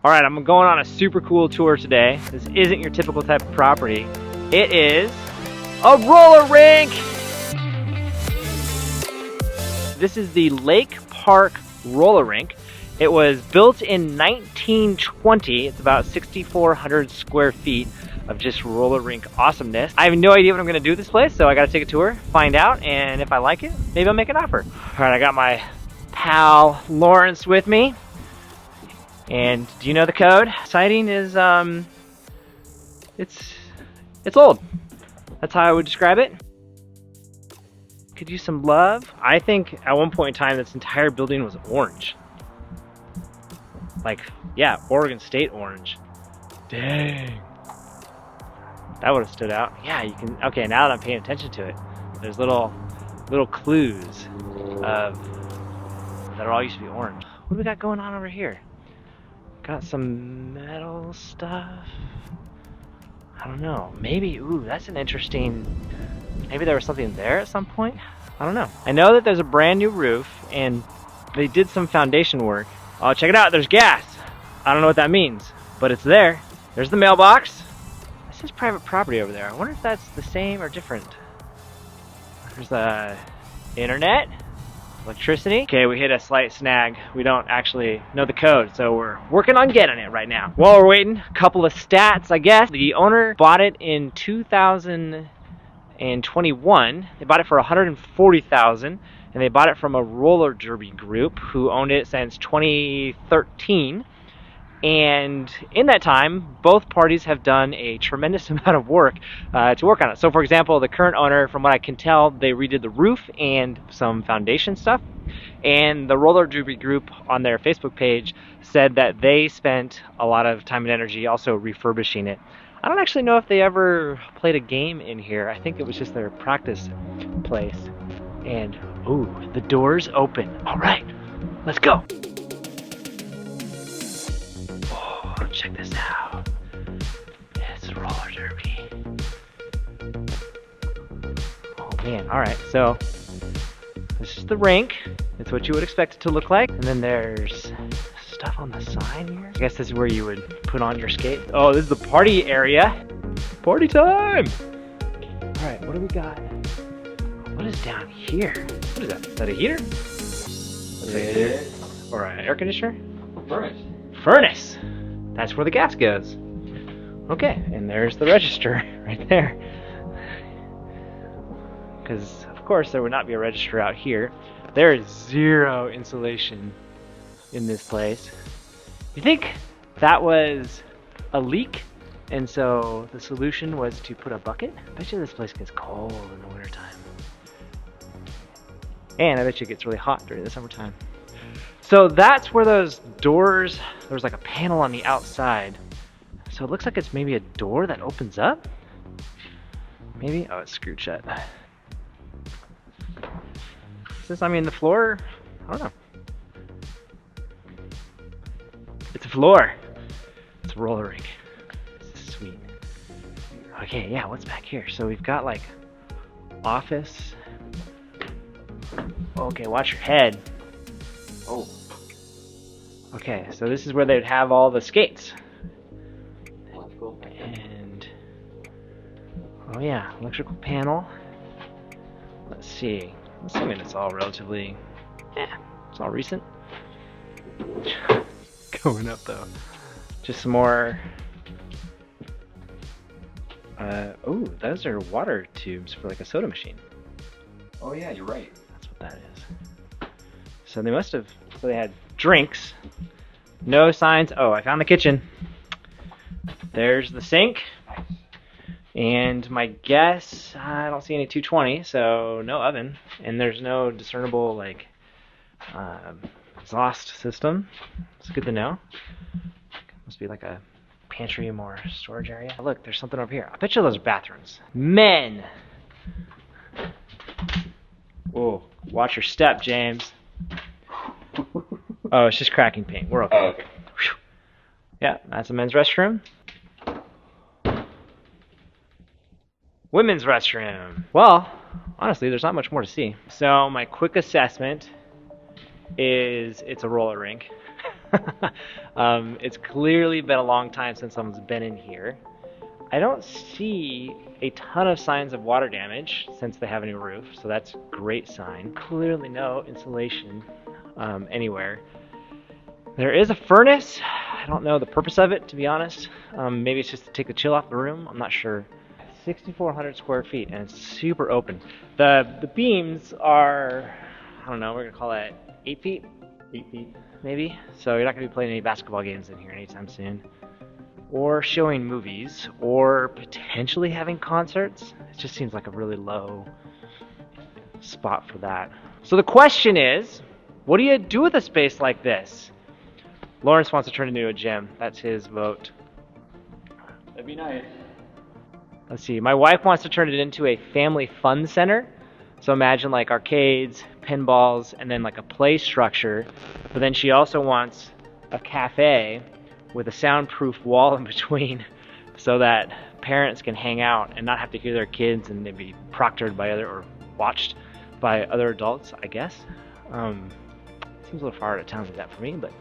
All right, I'm going on a super cool tour today. This isn't your typical type of property. It is a roller rink. This is the Lake Park Roller Rink. It was built in 1920. It's about 6,400 square feet of just roller rink awesomeness. I have no idea what I'm gonna do with this place, so I gotta take a tour, find out, and if I like it, maybe I'll make an offer. All right, I got my pal Lawrence with me. And do you know the code? Siding is, it's old. That's how I would describe it. Could use some love. I think at one point in time, this entire building was orange. Like, yeah, Oregon State orange. Dang. That would have stood out. Yeah, you can, okay, now that I'm paying attention to it, there's little clues of, that all used to be orange. What do we got going on over here? Got some metal stuff. I don't know. Maybe, ooh, that's an interesting, maybe there was something there at some point? I don't know. I know that there's a brand new roof and they did some foundation work. Oh, check it out, there's gas. I don't know what that means, but it's there. There's the mailbox. This is private property over there. I wonder if that's the same or different. There's the internet. Electricity. Okay, we hit a slight snag. We don't actually know the code, so we're working on getting it right now. While we're waiting, a couple of stats, I guess. The owner bought it in 2021. They bought it for $140,000, and they bought it from a roller derby group who owned it since 2013. And in that time, both parties have done a tremendous amount of work to work on it. So for example, the current owner, from what I can tell, they redid the roof and some foundation stuff. And the roller derby group on their Facebook page said that they spent a lot of time and energy also refurbishing it. I don't actually know if they ever played a game in here. I think it was just their practice place. And, ooh, the door's open. All right, let's go. Check this out. It's roller derby. Oh man, alright, so this is the rink. It's what you would expect it to look like. And then there's stuff on the side here. I guess this is where you would put on your skate. Oh, this is the party area. Party time! Alright, what do we got? What is down here? What is that? Is that a heater? Is that a heater? Or an air conditioner? Furnace. Furnace! That's where the gas goes. Okay, and there's the register right there. Because, of course, there would not be a register out here. There is zero insulation in this place. You think that was a leak? And so the solution was to put a bucket? I bet you this place gets cold in the wintertime. And I bet you it gets really hot during the summertime. So that's where those doors, there's like a panel on the outside. So it looks like it's maybe a door that opens up? Maybe? Oh, it's screwed shut. Is this, I mean, the floor? I don't know. It's a floor. It's a roller rink. This is sweet. Okay, yeah, what's back here? So we've got like office. Okay, watch your head. Oh. Okay, so this is where they'd have all the skates. And, oh yeah, electrical panel. Let's see. I'm assuming it's all relatively, it's all recent. Going up though. Just some more, oh, those are water tubes for like a soda machine. Oh yeah, you're right. That's what that is. So they must have, so they had drinks. No signs. Oh, I found the kitchen. There's the sink. And my guess, I don't see any 220, so no oven. And there's no discernible, like, exhaust system. It's good to know. Must be like a pantry or storage area. Oh, look, there's something over here. I bet you those are bathrooms. Men! Whoa, watch your step, James. Oh, it's just cracking paint. We're okay. Oh, okay. Whew. Yeah, that's a men's restroom. Women's restroom. Well, honestly, there's not much more to see. So my quick assessment is it's a roller rink. It's clearly been a long time since someone's been in here. I don't see a ton of signs of water damage since they have a new roof, so that's a great sign. Clearly no insulation anywhere. There is a furnace. I don't know the purpose of it, to be honest. Maybe it's just to take the chill off the room. I'm not sure. 6,400 square feet, and it's super open. The beams are, I don't know, we're gonna call that 8 feet? 8 feet, maybe. So you're not gonna be playing any basketball games in here anytime soon. Or showing movies, or potentially having concerts. It just seems like a really low spot for that. So the question is, what do you do with a space like this? Lawrence wants to turn it into a gym. That's his vote. That'd be nice. Let's see, my wife wants to turn it into a family fun center. So imagine like arcades, pinballs, and then like a play structure. But then she also wants a cafe with a soundproof wall in between so that parents can hang out and not have to hear their kids and they'd be proctored by other, or watched by other adults, I guess. Seems a little far out of town for that for me, but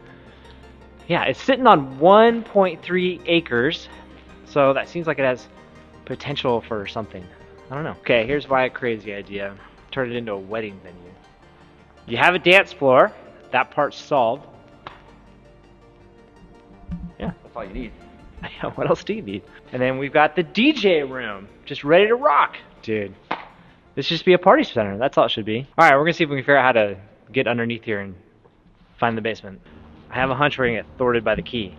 yeah, it's sitting on 1.3 acres. So that seems like it has potential for something. I don't know. Okay, here's my crazy idea. Turn it into a wedding venue. You have a dance floor. That part's solved. Yeah. That's all you need. What else do you need? And then we've got the DJ room. Just ready to rock. Dude. This should just be a party center. That's all it should be. Alright, we're going to see if we can figure out how to get underneath here and find the basement. I have a hunch we're going to get thwarted by the key.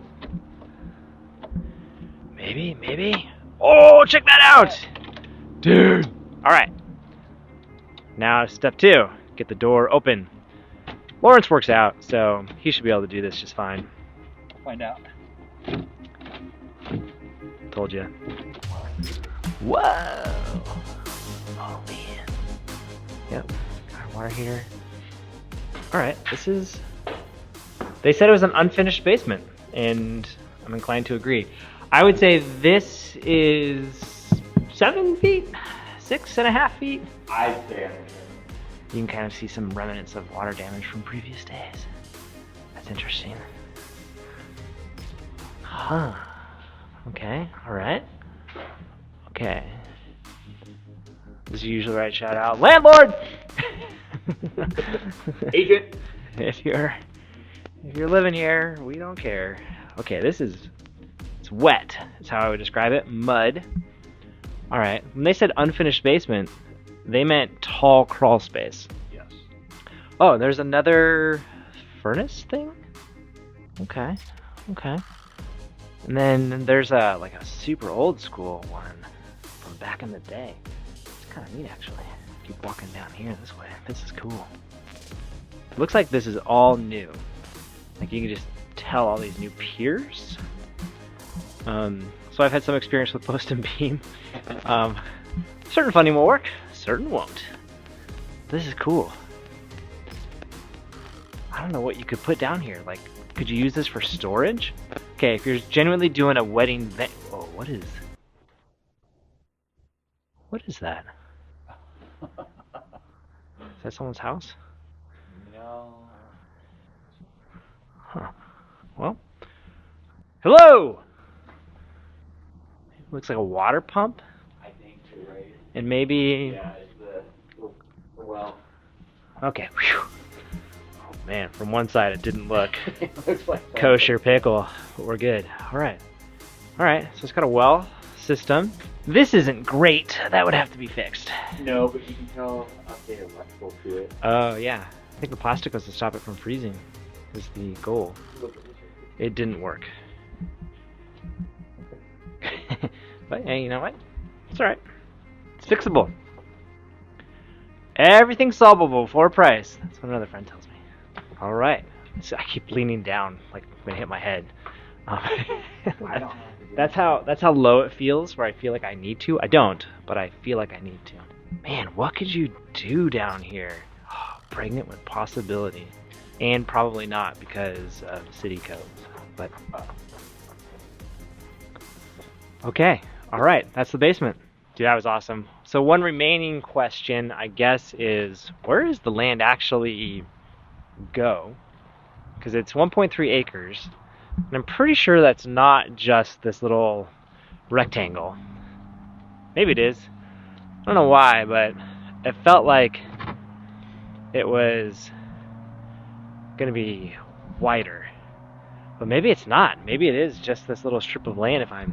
Maybe. Oh, check that out! Dude! Alright. Now, step 2. Get the door open. Lawrence works out, so he should be able to do this just fine. Find out. Told you. Whoa! Oh, man. Yep. Got a water heater. Alright, this is... They said it was an unfinished basement, and I'm inclined to agree. I would say this is 7 feet? 6.5 feet? I'd say I'm You can kind of see some remnants of water damage from previous days. That's interesting. Huh. Okay, alright. Okay. This is usually where I shout out, landlord! Agent! If you're living here, we don't care. Okay, it's wet. That's how I would describe it. Mud. Alright. When they said unfinished basement, they meant tall crawl space. Yes. Oh, there's another furnace thing? Okay. And then there's like a super old school one from back in the day. It's kind of neat actually. Keep walking down here this way. This is cool. It looks like this is all new. Like you can just tell all these new piers. So I've had some experience with post and beam. Certain funding will work, certain won't. This is cool. I don't know what you could put down here. Like, could you use this for storage? Okay, if you're genuinely doing a wedding event. Whoa, what is that? Is that someone's house? No. Huh. Well. Hello! Looks like a water pump. I think you're right. And maybe... Yeah, it's the well. Okay. Whew. Oh man, from one side it didn't look It looks like kosher pickle, but we're good. Alright, so it's got a well system. This isn't great. That would have to be fixed. No, but you can tell update electrical to it. Oh yeah. I think the plastic was to stop it from freezing is the goal. It didn't work. But hey, you know what? It's alright. It's fixable. Everything's solvable for a price. That's what another friend tells me. Alright. So I keep leaning down like I'm gonna hit my head. That's how low it feels, where I feel like I need to. I don't, but I feel like I need to. Man, what could you do down here? Oh, pregnant with possibility. And probably not because of city codes. But okay. Alright, that's the basement. Dude, that was awesome. So one remaining question, I guess, is where does the land actually go? because it's 1.3 acres. And I'm pretty sure that's not just this little rectangle. Maybe it is. I don't know why, but it felt like it was going to be wider. But maybe it's not. Maybe it is just this little strip of land. Alright,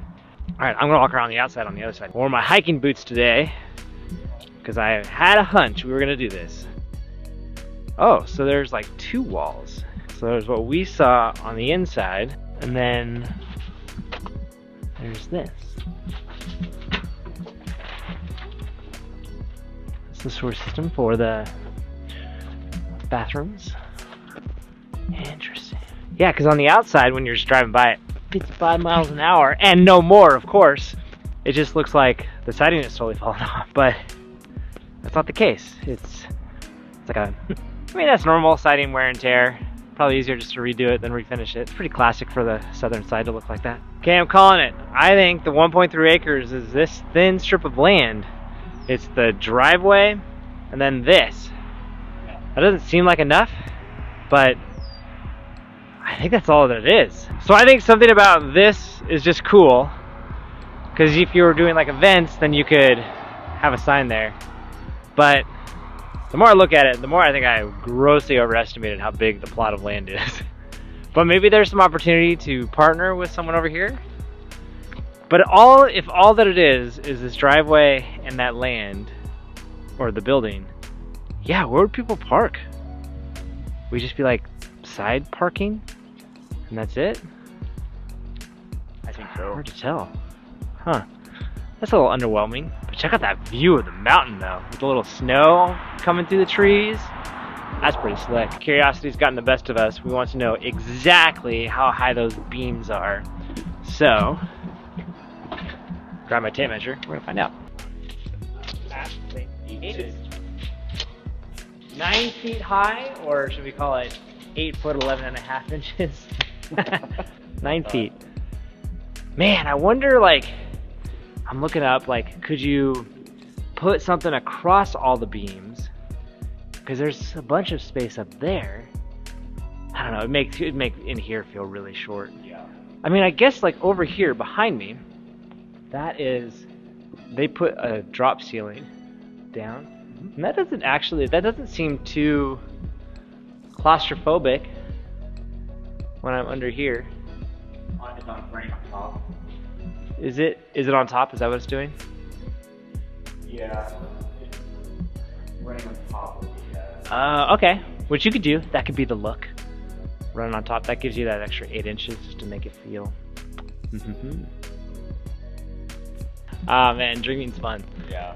I'm going to walk around the outside on the other side. I wore my hiking boots today because I had a hunch we were going to do this. Oh, so there's like 2 walls. So there's what we saw on the inside, and then there's this. It's the sewer system for the bathrooms. Interesting. Yeah, because on the outside, when you're just driving by it, 55 miles an hour, and no more, of course, it just looks like the siding is totally falling off, but that's not the case. It's like a, I mean, that's normal siding wear and tear. Probably easier just to redo it than refinish it. It's pretty classic for the southern side to look like that. Okay, I'm calling it. I think the 1.3 acres is this thin strip of land. It's the driveway and then this. That doesn't seem like enough, but I think that's all that it is. So I think something about this is just cool, because if you were doing like events, then you could have a sign there. But the more I look at it, the more I think I grossly overestimated how big the plot of land is. But maybe there's some opportunity to partner with someone over here. But if all that it is this driveway and that land, or the building, yeah, where would people park? Would just be like side parking, and that's it? I think so. Hard to tell. Huh. That's a little underwhelming. But check out that view of the mountain, though, with the little snow coming through the trees. That's pretty slick. Curiosity's gotten the best of us. We want to know exactly how high those beams are. So, grab my tape measure. We're gonna find out. 9 feet high, or should we call it 8 foot 11.5 inches? 9 feet. Man, I wonder, like, I'm looking up, like, could you put something across all the beams? Because there's a bunch of space up there. I don't know, it'd make in here feel really short. Yeah. I mean, I guess, like, over here behind me, they put a drop ceiling down. And that doesn't seem too claustrophobic when I'm under here. It's on frame on top. Is it on top? Is that what it's doing? Yeah. It's running on top of the Okay. Which you could do. That could be the look. Running on top. That gives you that extra 8 inches just to make it feel. Ah, man, dreaming's fun. Yeah.